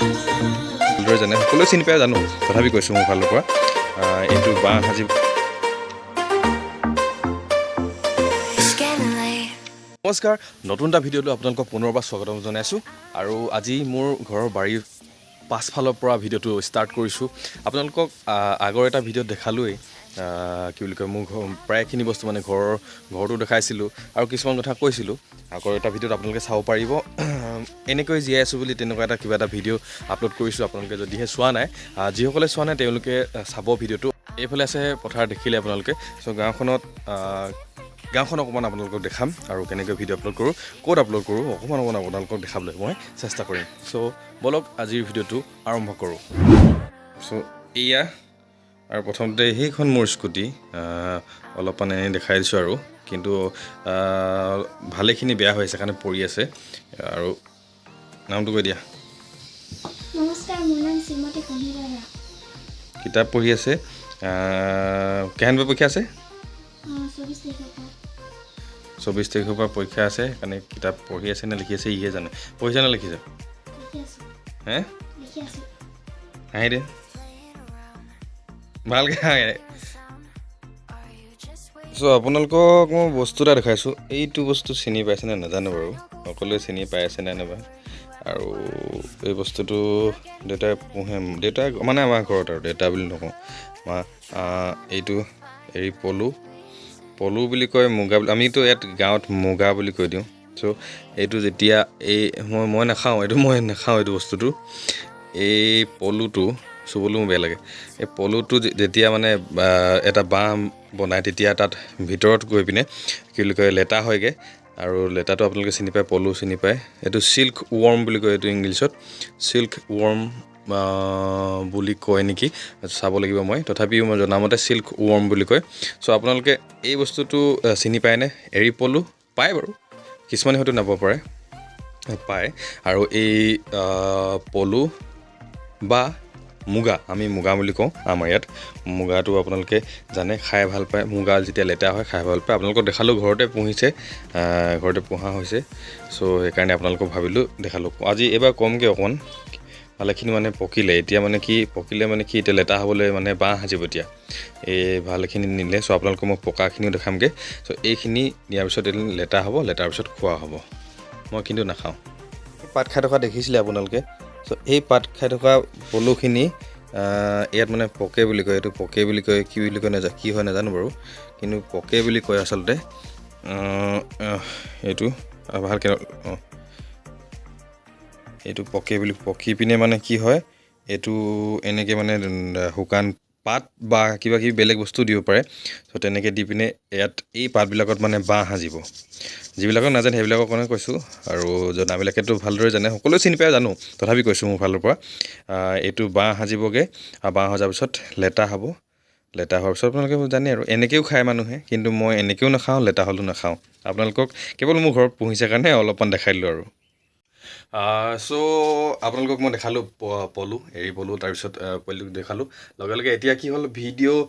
ভালদৰে জানে সকলোৱে চিনি পাই জানো তথাপি কৈছোঁ মোৰ ফালৰ পৰা এইটো বাঁহ সাজি নমস্কাৰ নতুন এটা ভিডিঅ'লৈ আপোনালোকক পুনৰবাৰ স্বাগতম জনাইছোঁ আৰু আজি মোৰ ঘৰৰ বাৰীৰ পাছফালৰ পৰা ভিডিঅ'টো ষ্টাৰ্ট কৰিছোঁ আপোনালোকক আগৰ এটা ভিডিঅ'ত দেখালোৱেই কি বুলি কয় মোৰ প্ৰায়খিনি বস্তু মানে ঘৰটো দেখাইছিলোঁ আৰু কিছুমান কথা কৈছিলোঁ আগৰ এটা ভিডিঅ'ত আপোনালোকে চাব পাৰিব এনেকৈ জীয়াই আছোঁ বুলি তেনেকুৱা এটা কিবা এটা ভিডিঅ' আপলোড কৰিছোঁ আপোনালোকে যদিহে চোৱা নাই যিসকলে চোৱা নাই তেওঁলোকে চাব ভিডিঅ'টো এইফালে আছে পথাৰ দেখিলে আপোনালোকে চ' গাঁওখন অকণমান আপোনালোকক দেখাম আৰু কেনেকৈ ভিডিঅ' আপলোড কৰোঁ ক'ত আপলোড কৰোঁ অকণমান আপোনালোকক দেখাবলৈ মই চেষ্টা কৰিম চ' বলক আজিৰ ভিডিঅ'টো আৰম্ভ কৰোঁ চ' এয়া আৰু প্ৰথমতে সেইখন মোৰ স্কুটি অলপ মানে দেখাই দিছোঁ আৰু কিন্তু ভালেখিনি বেয়া হৈ আছে কাৰণে পৰি আছে আৰু নামটো কৈ দিয়া নমস্কাৰ মোৰ নাম শ্ৰীমতী কণিৰা কিতাপ পঢ়ি আছে কেহেন পৰীক্ষা আছে 24 তাৰিখৰ পৰা পৰীক্ষা আছে কাৰণে কিতাপ পঢ়ি আছে নে লিখি আছে ইহে জানে পঢ়িছে নে লিখিছে হে হাঁহি দে ভালকৈ হাঁহে চ' আপোনালোকক মই বস্তু এটা দেখাইছোঁ এইটো বস্তু চিনি পাইছেনে নাজানো বাৰু সকলোৱে চিনি পাই আছে নে নাপায় আৰু এই বস্তুটো দেউতাই পোহে দেউতাই মানে আমাৰ ঘৰত আৰু দেউতা বুলি নকওঁ এইটো এৰী পলু বুলি কয় মুগা বুলি আমিতো ইয়াত গাঁৱত মুগা বুলি কৈ দিওঁ চ' এইটো যেতিয়া মই নাখাওঁ এইটো বস্তুটো এই পলুটো চুবলৈ মোৰ বেয়া লাগে এই পলুটো যেতিয়া মানে এটা বাঁহ বনায় তেতিয়া তাত ভিতৰত গৈ পিনে কি বুলি কয় লেটা হয়গৈ আৰু লেটাটো আপোনালোকে চিনি পায় পলু চিনি পায় এইটো চিল্ক ৱৰ্ম বুলি কয় এইটো ইংলিছত চিল্ক ৱৰ্ম বুলি কয় নেকি চাব লাগিব মই তথাপিও মই জনামতে চিল্ক ৱৰ্ম বুলি কয় চ' আপোনালোকে এই বস্তুটো চিনি পায়নে এৰী পলু পায় বাৰু কিছুমানে হয়তো নাপাব পাৰে পায় আৰু এই পলু বা মুগা আমি মুগা বুলি কওঁ আমাৰ ইয়াত মুগাটো আপোনালোকে জানে খাই ভাল পায় মুগা যেতিয়া লেটা হয় খাই ভাল পায় আপোনালোকক দেখালোঁ ঘৰতে পুহিছে ঘৰতে পোহা হৈছে চ' সেইকাৰণে আপোনালোকক ভাবিলোঁ দেখালোঁ আজি এইবাৰ কমকৈ অকণমান ভালেখিনি মানে পকিলে এতিয়া মানে কি এতিয়া লেটা হ'বলৈ মানে বাঁহ সাজিব এতিয়া এই ভালেখিনি নিলে চ' আপোনালোকক মই পকাখিনিও দেখামগৈ চ' এইখিনি নিয়াৰ পিছত এদিন লেটা হ'ব লেটাৰ পিছত খোৱা হ'ব মই কিন্তু নাখাওঁ পাত খাই থকা দেখিছিলে আপোনালোকে চ' এই পাত খাই থকা পলুখিনি ইয়াত মানে পকে বুলি কয় এইটো পকে বুলি কয় কি বুলি কয় কি হয় নাজানো বাৰু কিন্তু পকে বুলি কয় আচলতে এইটো ভালকৈ এইটো পকি পিনে মানে কি হয় এইটো এনেকৈ মানে শুকান পাত বা কিবা কিবি বেলেগ বস্তু দিব পাৰে চ' তেনেকৈ দি পিনে ইয়াত এই পাতবিলাকত মানে বাঁহ সাজিব যিবিলাকক নাজানে সেইবিলাকৰ কাৰণে কৈছোঁ আৰু জনাবিলাকেতো ভালদৰে জানে সকলোৱে চিনি পাই জানো তথাপি কৈছোঁ মোৰ ফালৰ পৰা এইটো বাঁহ সাজিবগৈ বাঁহ সজাৰ পিছত লেটা হ'ব লেটা হোৱাৰ পিছত আপোনালোকে জানে আৰু এনেকৈও খায় মানুহে কিন্তু মই এনেকৈও নাখাওঁ লেটা হ'লেও নাখাওঁ আপোনালোকক কেৱল মোৰ ঘৰত পুহিছে কাৰণে অলপমান দেখাই দিলোঁ আৰু চ' আপোনালোকক মই দেখালোঁ এৰী পলু তাৰপিছত পলুক দেখালোঁ লগে লগে এতিয়া কি হ'ল ভিডিঅ'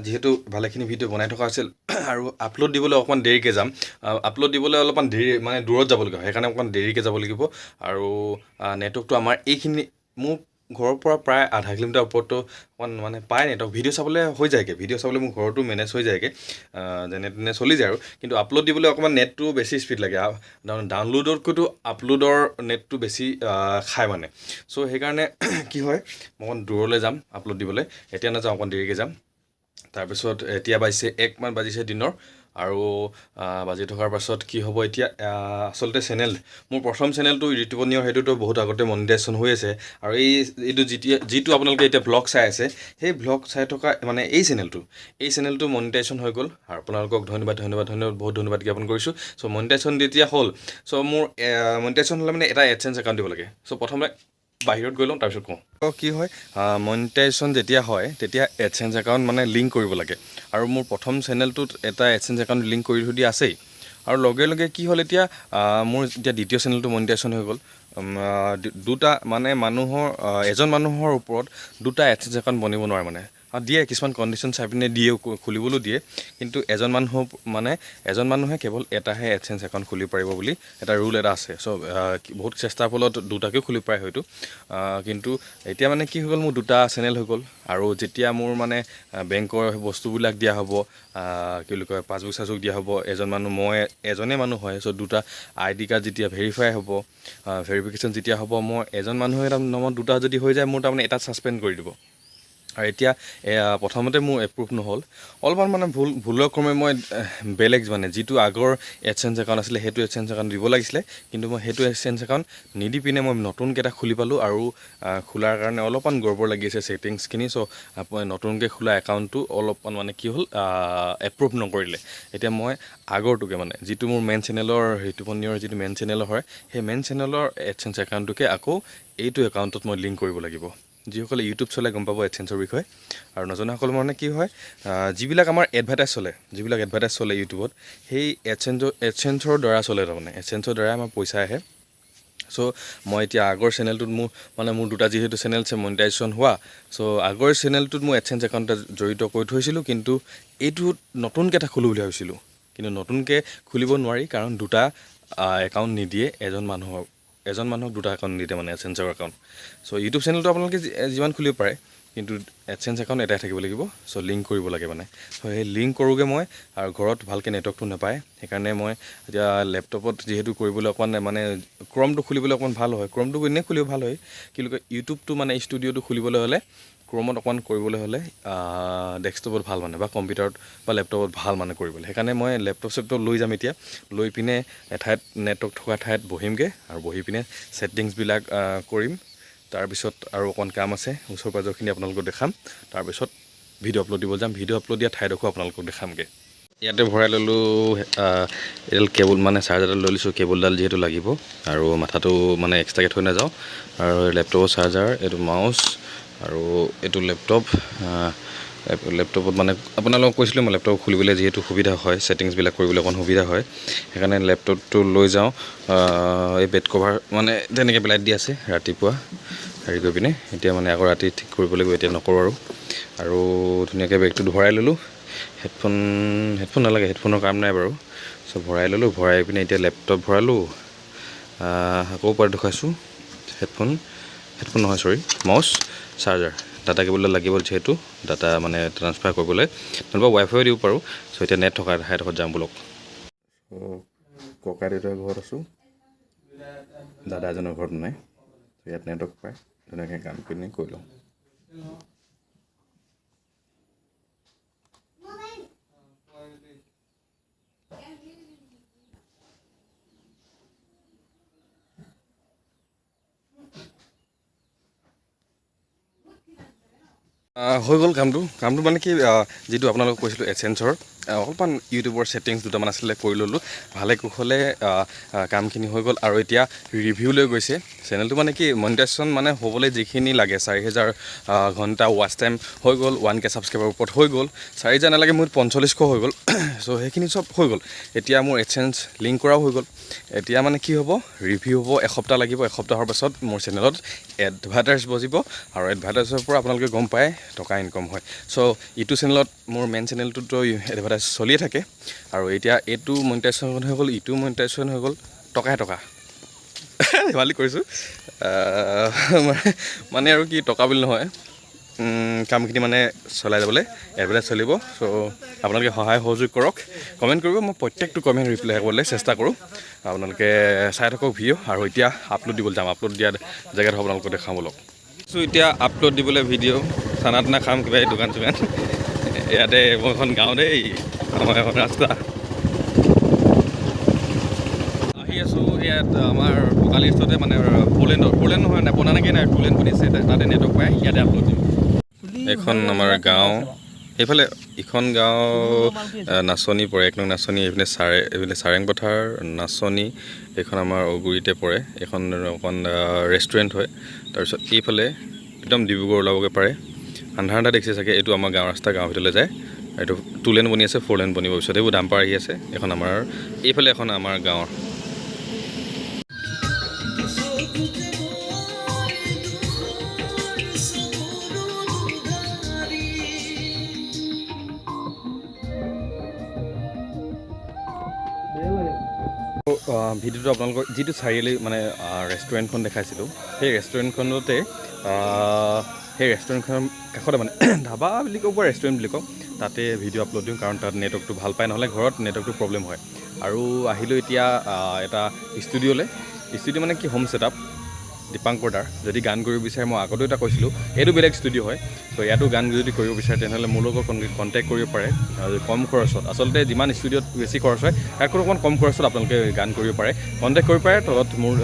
যিহেতু ভালেখিনি ভিডিঅ' বনাই থকা আছিল আৰু আপলোড দিবলৈ অকণমান দেৰিকৈ যাম আপলোড দিবলৈ অলপমান দেৰি মানে দূৰত যাবলগীয়া হয় সেইকাৰণে অকণমান দেৰিকৈ যাব লাগিব আৰু নেটৱৰ্কটো আমাৰ এইখিনি মোৰ ঘৰৰ পৰা প্ৰায় আধা কিলোমিটাৰ ওপৰতো অকণমান মানে পায় নেটৱৰ্ক ভিডিঅ' চাবলৈ হৈ যায়গৈ ভিডিঅ' চাবলৈ মোৰ ঘৰতো মেনেজ হৈ যায়গৈ যেনে তেনে চলি যায় আৰু কিন্তু আপলোড দিবলৈ অকণমান নেটটো বেছি স্পীড লাগে ডাউনলোডতকৈতো আপলোডৰ নেটটো বেছি খায় মানে চ' সেইকাৰণে কি হয় মই অকণ দূৰলৈ যাম আপলোড দিবলৈ এতিয়া নাযাওঁ অকণ দেৰিকৈ যাম তাৰপিছত এতিয়া বাজিছে 1 মান বাজিছে দিনৰ আৰু বাজি থকাৰ পাছত কি হ'ব এতিয়া আচলতে মোৰ প্ৰথম চেনেলটো ঋতুপৰ্ণীয় সেইটোতো বহুত আগতে মনিটাইজেশ্যন হৈ আছে আৰু এইটো যিটো আপোনালোকে এতিয়া ভ্লগ চাই আছে সেই ভ্লগ চাই থকা মানে এই চেনেলটো মনিটাইজেশ্যন হৈ গ'ল আৰু আপোনালোকক ধন্যবাদ বহুত ধন্যবাদ জ্ঞাপন কৰিছোঁ চ' মনিটাইজেশ্যন যেতিয়া হ'ল চ' মোৰ মনিটাইজেশ্যন হ'লে মানে এটা এডচেঞ্চ একাউণ্ট দিব লাগে চ' প্ৰথমে বাহিৰত গৈ লওঁ তাৰপিছত কওঁ কি হয় মনিটাইজেশ্যন যেতিয়া হয় তেতিয়া এডচেঞ্চ একাউণ্ট মানে লিংক কৰিব লাগে আৰু মোৰ প্ৰথম চেনেলটোত এটা এডচেঞ্চ একাউণ্ট লিংক কৰি থৈ দিয়া আছেই আৰু লগে লগে কি হ'ল এতিয়া মোৰ এতিয়া দ্বিতীয় চেনেলটো মনিটাইজেশ্যন হৈ গ'ল দুটা মানে এজন মানুহৰ ওপৰত দুটা এডচেঞ্চ একাউণ্ট বনিব নোৱাৰে মানে দিয়ে কিছুমান কণ্ডিশ্যন চাই পিনে দিয়ে খুলিবলৈও দিয়ে কিন্তু এজন মানুহে কেৱল এটাহে এডচেঞ্চ একাউণ্ট খুলিব পাৰিব বুলি এটা ৰুল এটা আছে চ' বহুত চেষ্টাৰ ফলত দুটাকেও খুলিব পাৰে হয়তো কিন্তু এতিয়া মানে কি হৈ গ'ল মোৰ দুটা চেনেল হৈ গ'ল আৰু যেতিয়া মোৰ মানে বেংকৰ বস্তুবিলাক দিয়া হ'ব কি বুলি কয় পাছবুক চাছবুক দিয়া হ'ব মই এজনে মানুহ হয় চ' দুটা ID কাৰ্ড যেতিয়া ভেৰিফাই হ'ব ভেৰিফিকেশ্যন যেতিয়া হ'ব মই এজন মানুহে নামত দুটা যদি হৈ যায় মোৰ তাৰমানে এটা ছাছপেণ্ড কৰি দিব আৰু এতিয়া প্ৰথমতে মোৰ এপ্ৰুভ নহ'ল অলপমান মানে ভুলৰ ক্ৰমে মই বেলেগ মানে যিটো আগৰ এডচেঞ্চ একাউণ্ট আছিলে সেইটো এডচেঞ্চ একাউণ্ট দিব লাগিছিলে কিন্তু মই সেইটো এডচেঞ্চ একাউণ্ট নিদি পিনে মই নতুনকৈ এটা খুলি পালোঁ আৰু খোলাৰ কাৰণে অলপমান গড়বড় লাগি আছে ছেটিংছখিনি চ' নতুনকৈ খোলা একাউণ্টটো অলপমান মানে কি হ'ল এপ্ৰুভ নকৰিলে এতিয়া মই আগৰটোকে মানে যিটো মোৰ মেইন চেনেলৰ ঋতুপৰ্ণিৰ যিটো মেইন চেনেলৰ হয় সেই মেইন চেনেলৰ এডচেঞ্চ একাউণ্টটোকে আকৌ এইটো একাউণ্টত মই লিংক কৰিব লাগিব যিসকলে ইউটিউব চলাই গম পাব এডচেঞ্চৰ বিষয়ে আৰু নজনাসকল মানে কি হয় যিবিলাক আমাৰ এডভাৰটাইজ চলে ইউটিউবত সেই এডচেঞ্চৰ দ্বাৰা চলে তাৰমানে এডচেঞ্চৰ দ্বাৰাই আমাৰ পইচা আহে চ' মই এতিয়া আগৰ চেনেলটোত মোৰ দুটা যিহেতু চেনেল আছে মনিটাইজেশ্যন হোৱা চ' আগৰ চেনেলটোত মই এডচেঞ্চ একাউণ্ট জড়িত কৰি থৈছিলোঁ কিন্তু এইটোত নতুনকৈ এটা খোলোঁ বুলি ভাবিছিলোঁ কিন্তু নতুনকৈ খুলিব নোৱাৰি কাৰণ দুটা একাউণ্ট নিদিয়ে এজন মানুহক দুটা একাউণ্ট নিদিয়ে মানে এডচেঞ্চৰ একাউণ্ট চ' ইউটিউব চেনেলটো আপোনালোকে যিমান খুলিব পাৰে কিন্তু এডচেঞ্চ একাউণ্ট এটাই থাকিব লাগিব চ' লিংক কৰিব লাগে মানে চ' সেই লিংক কৰোঁগৈ মই আৰু ঘৰত ভালকৈ নেটৱৰ্কটো নাপায় সেইকাৰণে মই এতিয়া লেপটপত যিহেতু কৰিবলৈ অকণমান মানে ক্ৰমটো খুলিবলৈ অকণমান ভাল হয় ক্ৰমটো এনেই খুলিব ভাল হয় কিন্তু ইউটিউবটো মানে ষ্টুডিঅ'টো খুলিবলৈ হ'লে ক্ৰমত অকণমান কৰিবলৈ হ'লে ডেস্কটপত ভাল মানে বা কম্পিউটাৰত বা লেপটপত ভাল মানে কৰিবলৈ সেইকাৰণে মই লেপটপ লৈ যাম এতিয়া লৈ পিনে এঠাইত নেটৱৰ্ক থকা ঠাইত বহিমগৈ আৰু বহি পিনে ছেটিংছবিলাক কৰিম তাৰপিছত আৰু অকণ কাম আছে ওচৰ পাজৰখিনি আপোনালোকক দেখাম তাৰপিছত ভিডিঅ' আপলোড দিব যাম ভিডিঅ' আপলোড দিয়া ঠাইডোখৰ আপোনালোকক দেখামগৈ ইয়াতে ভৰাই ল'লোঁ এডাল কেবুল মানে চাৰ্জাৰডাল লৈ লৈছোঁ কেবুলডাল যিহেতু লাগিব আৰু মাথাটো মানে এক্সট্ৰাকৈ থৈ নাযাওঁ আৰু লেপটপৰ চাৰ্জাৰ এইটো মাউচ আৰু এইটো লেপটপত মানে আপোনালোকক কৈছিলোঁ মই লেপটপ খুলিবলৈ যিহেতু সুবিধা হয় ছেটিংছবিলাক কৰিবলৈ অকণ সুবিধা হয় সেইকাৰণে লেপটপটো লৈ যাওঁ এই বেড কভাৰ মানে তেনেকৈ পেলাই দি আছে ৰাতিপুৱা হেৰি কৰি পিনে এতিয়া মানে আকৌ ৰাতি ঠিক কৰিব লাগিব এতিয়া নকৰোঁ আৰু ধুনীয়াকৈ বেগটোত ভৰাই ল'লোঁ হেডফোন নালাগে হেডফোনৰ কাম নাই বাৰু চ' ভৰাই ল'লোঁ ভৰাই পিনে এতিয়া লেপটপ ভৰালোঁ আকৌ পৰা দেখুৱাইছোঁ হেডফোন নহয় চৰি মাউচ চাৰ্জাৰ ডাটা কেবলডাল লাগিব যিহেতু ডাটা মানে ট্ৰান্সফাৰ কৰিবলৈ নহ'বা ৱাইফাইও দিব পাৰোঁ চ' এতিয়া নেট থকা ঠাইডোখৰত যাম বোলক ককা দেউতাৰ ঘৰত আছোঁ দাদা এজনৰ ঘৰত নাই ইয়াত নেটৱৰ্ক পায় ধুনীয়াকৈ কাম কৰি কৰি লওঁ হৈ গ'ল কামটো মানে কি যিটো আপোনালোকক কৈছিলোঁ এডচেঞ্চৰ অলপমান ইউটিউবৰ ছেটিংছ দুটামান আছিলে কৰি ল'লোঁ ভালে কুশলে কামখিনি হৈ গ'ল আৰু এতিয়া ৰিভিউ লৈ গৈছে চেনেলটো মানে কি মনিটাইজেশ্যন মানে হ'বলৈ যিখিনি লাগে 4000 ঘণ্টা ৱাচ টাইম হৈ গ'ল 1K ছাবস্ক্ৰাইবাৰ ওপৰত হৈ গ'ল 4000 নালাগে মোৰ 4500 হৈ গ'ল চ' সেইখিনি চব হৈ গ'ল এতিয়া মোৰ এডচেঞ্চ লিংক কৰাও হৈ গ'ল এতিয়া মানে কি হ'ব ৰিভিউ হ'ব এসপ্তাহ লাগিব এসপ্তাহৰ পাছত মোৰ চেনেলত এডভাৰটাইজ বজিব আৰু এডভাৰটাইজৰ পৰা আপোনালোকে গম পায় টকা ইনকম হয় চ' ইটো চেনেলত মোৰ মেইন চেনেলটোতো এডভাৰটাইজ চলিয়ে থাকে আৰু এতিয়া এইটো মনিটাইজেশ্যন হৈ গ'ল ইটো মনিটাইজেশ্যন হৈ গ'ল টকা ধেমালি কৰিছোঁ মানে আৰু কি টকা বুলি নহয় কামখিনি মানে চলাই যাবলৈ এডভাৰটাইজ চলিব চ' আপোনালোকে সহায় সহযোগ কৰক কমেণ্ট কৰিব মই প্ৰত্যেকটো কমেণ্ট ৰিপ্লাই কৰিবলৈ চেষ্টা কৰোঁ আপোনালোকে চাই থাকক ভিডিঅ' আৰু এতিয়া আপলোড দিবলৈ যাম আপলোড দিয়া জেগাত আপোনালোকক দেখাম বলক চ' এতিয়া আপলোড দিবলৈ ভিডিঅ' চানা টানা খাম কিবা এই দোকান চোকান ইয়াতে মই এখন গাঁও দেই আমাৰ এখন ৰাস্তা আহি আছোঁ ইয়াত আমাৰ ভোকালিষ্টতে মানে পলেণ্ড নহয় নাই বনা নাকি নাই পলেণ্ড বনিছে তাতে নেটৱৰ্ক পায় ইয়াতে আপলোড দিম এইখন আমাৰ গাঁও এইফালে ইখন গাঁও নাচনি পৰে 1 নং নাচনি এইপিনে চাৰেং পথাৰ নাচনি এইখন আমাৰ অগুৰিতে পৰে এইখন অকণ ৰেষ্টুৰেণ্ট হয় তাৰপিছত এইফালে একদম ডিব্ৰুগড় ওলাবগৈ পাৰে আন্ধাৰ দেখিছে চাগে এইটো আমাৰ গাঁও ৰাস্তা গাঁৱৰ ভিতৰলৈ যায় এইটো 2 লেন বনি আছে 4 লেন বনিব পিছত এইবোৰ ডাম্পাৰ আহি আছে এখন আমাৰ এইফালে এখন আমাৰ গাঁৱৰ ভিডিঅ'টো আপোনালোকৰ যিটো চাৰিআলি মানে ৰেষ্টুৰেণ্টখন দেখাইছিলোঁ সেই ৰেষ্টুৰেণ্টখনতে সেই ৰেষ্টুৰেণ্টখনৰ কাষতে মানে ধাবা বুলি কওক বা ৰেষ্টুৰেণ্ট বুলি কওক তাতে ভিডিঅ' আপলোড দিওঁ কাৰণ তাত নেটৱৰ্কটো ভাল পায় নহ'লে ঘৰত নেটৱৰ্কটো প্ৰব্লেম হয় আৰু আহিলোঁ এতিয়া এটা ষ্টুডিঅ'লৈ ষ্টুডিঅ' মানে কি হোম ছেটআপ দীপাংকৰ দাৰ যদি গান কৰিব বিচাৰে মই আগতেও এটা কৈছিলোঁ এইটো বেলেগ ষ্টুডিঅ' হয় ত' ইয়াতো গান যদি কৰিব বিচাৰে তেনেহ'লে মোৰ লগত কণ্টেক্ট কৰিব পাৰে কম খৰচত আচলতে যিমান ষ্টুডিঅ'ত বেছি খৰচ হয় তাতকৈ অকণমান কম খৰচত আপোনালোকে গান কৰিব পাৰে কণ্টেক্ট কৰিব পাৰে তলত মোৰ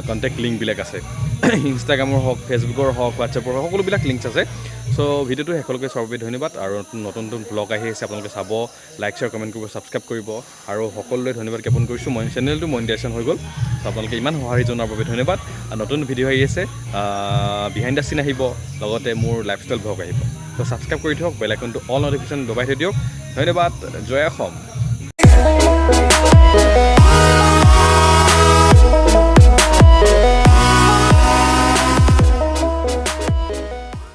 কণ্টেক্ট লিংকবিলাক আছে ইনষ্টাগ্ৰামৰ হওক ফেচবুকৰ হওক হোৱাটছএপৰ হওক সকলোবিলাক লিংকছ আছে চ' ভিডিঅ'টো শেষলৈকে চোৱাৰ বাবে ধন্যবাদ আৰু নতুন নতুন ব্লগ আহি আছে আপোনালোকে চাব লাইক শ্বেয়াৰ কমেণ্ট কৰিব ছাবস্ক্ৰাইব কৰিব আৰু সকলোলৈ ধন্যবাদ জ্ঞাপন কৰিছোঁ মই চেনেলটো মনিটাইজেশ্যন হৈ গ'ল চ' আপোনালোকে ইমান সঁহাৰি জনোৱাৰ বাবে ধন্যবাদ আৰু নতুন ভিডিঅ' আহি আছে বিহাইণ্ড দ্য চিন আহিব লগতে মোৰ লাইফষ্টাইল ব্লগ আহিব ত' ছাবস্ক্ৰাইব কৰি থওক বেল আইকনটো অল ন'টিফিকেশ্যন দবাই থৈ দিয়ক ধন্যবাদ জয় অসম